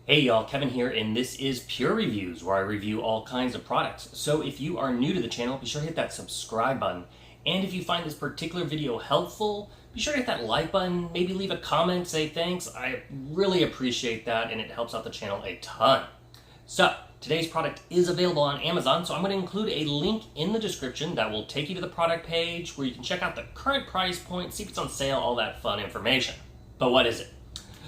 Hey y'all, Kevin here, and this is Purereviews, where I review all kinds of products. So if you are new to the channel, be sure to hit that subscribe button. And if you find this particular video helpful, be sure to hit that like button, maybe leave a comment, say thanks. I really appreciate that, and it helps out the channel a ton. So today's product is available on Amazon, so I'm going to include a link in the description that will take you to the product page where you can check out the current price point, see if it's on sale, all that fun information. But what is it?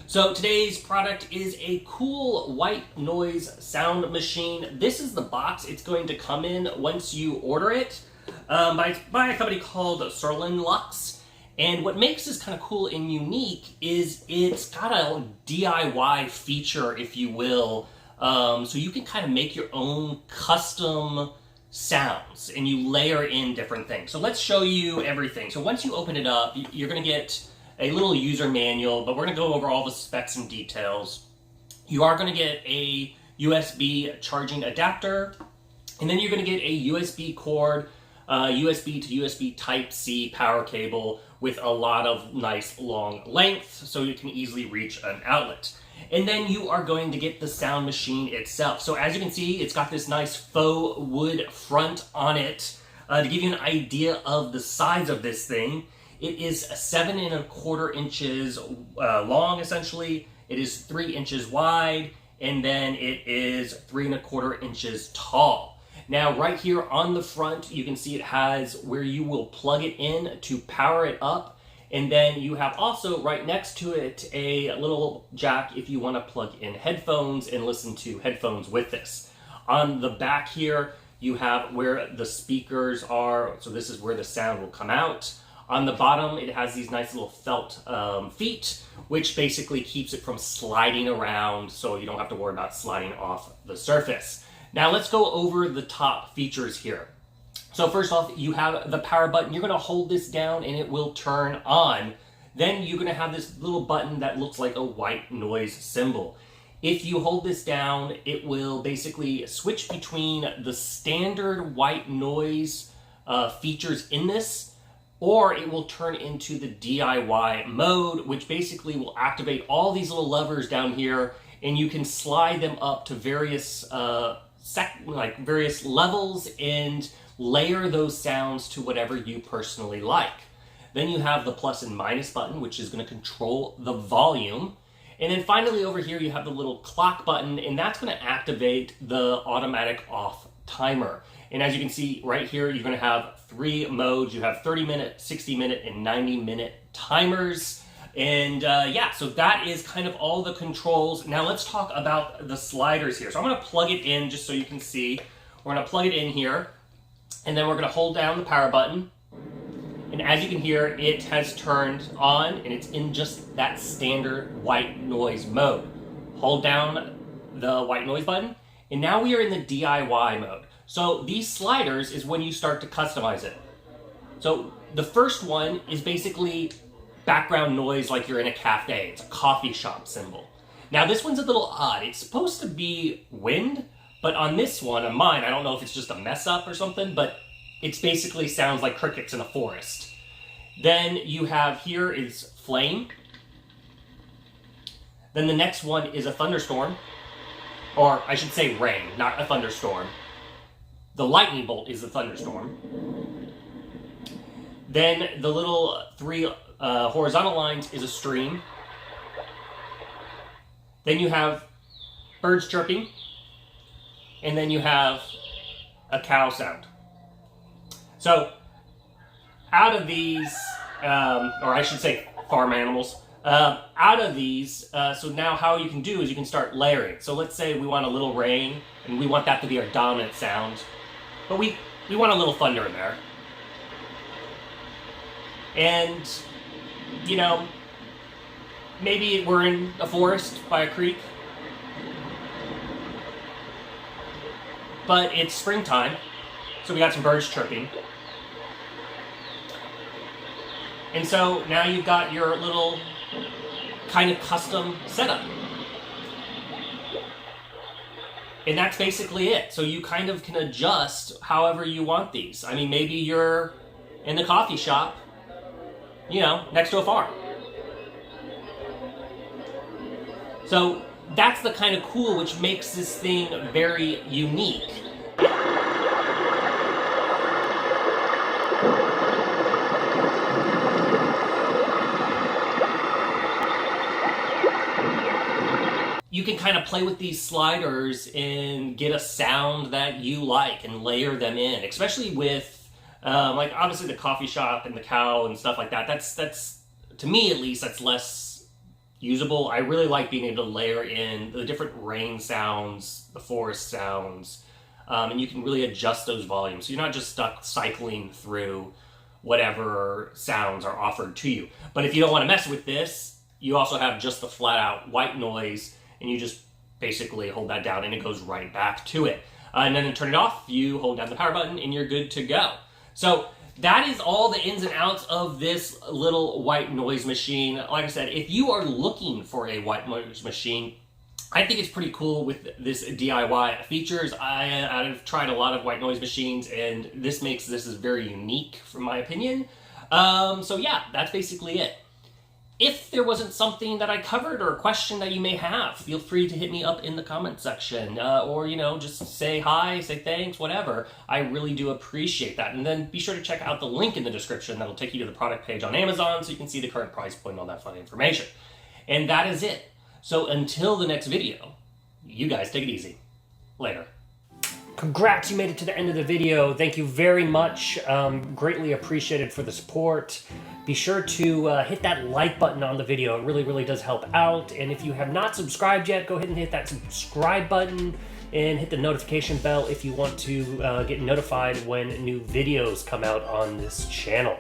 So today's product is a cool white noise sound machine. This is the box it's going to come in once you order it by a company called Serenlux. And what makes this kind of cool and unique is it's got a DIY feature, if you will. So you can kind of make your own custom sounds and you layer in different things. So let's show you everything. So once you open it up, you're going to get a little user manual, but we're going to go over all the specs and details. You are going to get a USB charging adapter, and then you're going to get a USB cord, USB to USB Type-C power cable with a lot of nice long length, so you can easily reach an outlet. And then you are going to get the sound machine itself. So as you can see, it's got this nice faux wood front on it. To give you an idea of the size of this thing, it is 7 1/4 inches long, essentially. It is 3 inches wide, and then it is 3 1/4 inches tall. Now, right here on the front, you can see it has where you will plug it in to power it up. And then you have also right next to it a little jack if you want to plug in headphones and listen to headphones with this. On the back here, you have where the speakers are. So this is where the sound will come out. On the bottom, it has these nice little felt feet, which basically keeps it from sliding around, so you don't have to worry about sliding off the surface. Now let's go over the top features here. So first off, you have the power button. You're going to hold this down and it will turn on. Then you're going to have this little button that looks like a white noise symbol. If you hold this down, it will basically switch between the standard white noise features in this, or it will turn into the DIY mode, which basically will activate all these little levers down here, and you can slide them up to various various levels and layer those sounds to whatever you personally like. Then you have the plus and minus button, which is going to control the volume. And then finally over here you have the little clock button, and that's going to activate the automatic off timer. And as you can see right here, you're going to have 3 modes. You have 30-minute, 60-minute, and 90-minute timers. And yeah, so that is kind of all the controls. Now let's talk about the sliders here. So I'm going to plug it in just so you can see. We're going to plug it in here, and then we're going to hold down the power button. And as you can hear, it has turned on, and it's in just that standard white noise mode. Hold down the white noise button, and now we are in the DIY mode. So these sliders is when you start to customize it. So the first one is basically background noise like you're in a cafe. It's a coffee shop symbol. Now this one's a little odd. It's supposed to be wind, but on this one, on mine, I don't know if it's just a mess up or something, but it basically sounds like crickets in a forest. Then you have here is flame. Then the next one is a thunderstorm, or I should say rain, not a thunderstorm. The lightning bolt is the thunderstorm. Then the little 3 horizontal lines is a stream. Then you have birds chirping. And then you have a cow sound. So out of these, or I should say farm animals, out of these, so now how you can do is you can start layering. So let's say we want a little rain, and we want that to be our dominant sound. But we want a little thunder in there. And, you know, maybe we're in a forest by a creek. But it's springtime, so we got some birds chirping. And so now you've got your little kind of custom setup. And that's basically it. So you kind of can adjust however you want these. I mean, maybe you're in the coffee shop, you know, next to a farm. So that's the kind of cool which makes this thing very unique. You can kind of play with these sliders and get a sound that you like and layer them in, especially with like obviously the coffee shop and the cow and stuff like that. That's to me at least, that's less usable. I really like being able to layer in the different rain sounds, the forest sounds, and you can really adjust those volumes. So you're not just stuck cycling through whatever sounds are offered to you. But if you don't want to mess with this, you also have just the flat out white noise, and you just basically hold that down and it goes right back to it. And then to turn it off, you hold down the power button and you're good to go. So that is all the ins and outs of this little white noise machine. Like I said, if you are looking for a white noise machine, I think it's pretty cool with this DIY features. I've tried a lot of white noise machines, and this makes this is very unique from my opinion. So yeah, that's basically it. If there wasn't something that I covered or a question that you may have, feel free to hit me up in the comment section, or, you know, just say hi, say thanks, whatever. I really do appreciate that. And then be sure to check out the link in the description. That'll take you to the product page on Amazon so you can see the current price point and all that fun information. And that is it. So until the next video, you guys take it easy. Later. Congrats, you made it to the end of the video. Thank you very much. Greatly appreciated for the support. Be sure to hit that like button on the video. It really, really does help out. And if you have not subscribed yet, go ahead and hit that subscribe button and hit the notification bell if you want to get notified when new videos come out on this channel.